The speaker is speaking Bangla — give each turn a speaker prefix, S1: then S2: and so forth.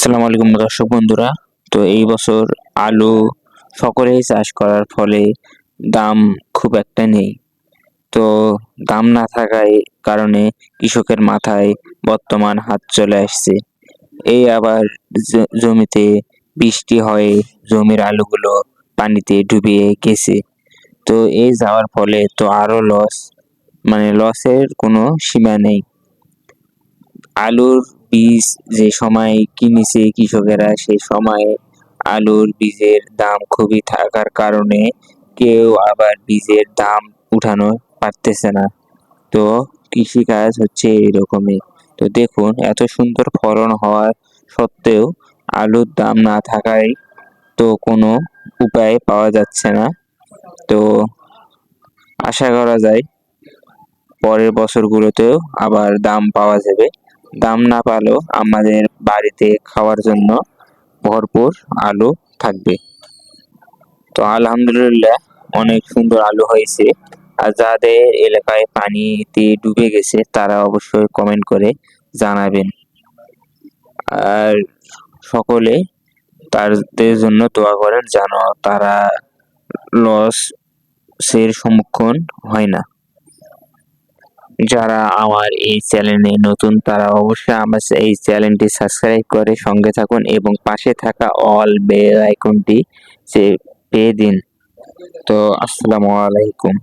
S1: আসসালামু আলাইকুম দর্শক বন্ধুরা। তো এই বছর আলু সকলেই চাষ করার ফলে দাম খুব একটা নেই। তো দাম না থাকায় কারণে কৃষকের মাথায় বর্তমান হাত চলে আসছে। এই আবার জমিতে বৃষ্টি হয়ে জমির আলুগুলো পানিতে ডুবিয়ে গেছে। তো এই যাওয়ার ফলে তো আরো লস, মানে লসের কোনো সীমা নেই। আলুর বীজ যে সময় কিনেছে কৃষকেরা, সেই সময়ে আলুর বীজের দাম খুবই থাকার কারণে কেউ আবার বীজের দাম উঠানো পারতেছে না। তো কৃষিকাজ হচ্ছে এরকমই। তো দেখুন, এত সুন্দর ফলন হওয়ার সত্ত্বেও আলুর দাম না থাকায় তো কোনো উপায় পাওয়া যাচ্ছে না। তো আশা করা যায় পরের বছরগুলোতেও আবার দাম পাওয়া যাবে। দাম না পালেও আমাদের বাড়িতে খাওয়ার জন্য ভরপুর আলু থাকবে। তো আলহামদুলিল্লাহ, অনেক সুন্দর আলু হয়েছে। আর যাদের এলাকায় পানিতে ডুবে গেছে তারা অবশ্যই কমেন্ট করে জানাবেন। আর সকলে তাদের জন্য দোয়া করেন যেন তারা লসের সম্মুখীন হয় না। যারা আমার এই চ্যানেলে নতুন তারা অবশ্যই আমার এই চ্যানেলটি সাবস্ক্রাইব করে সঙ্গে থাকুন এবং পাশে থাকা অল বেল আইকনটি পেয়ে দিন। তো আসসালামু আলাইকুম।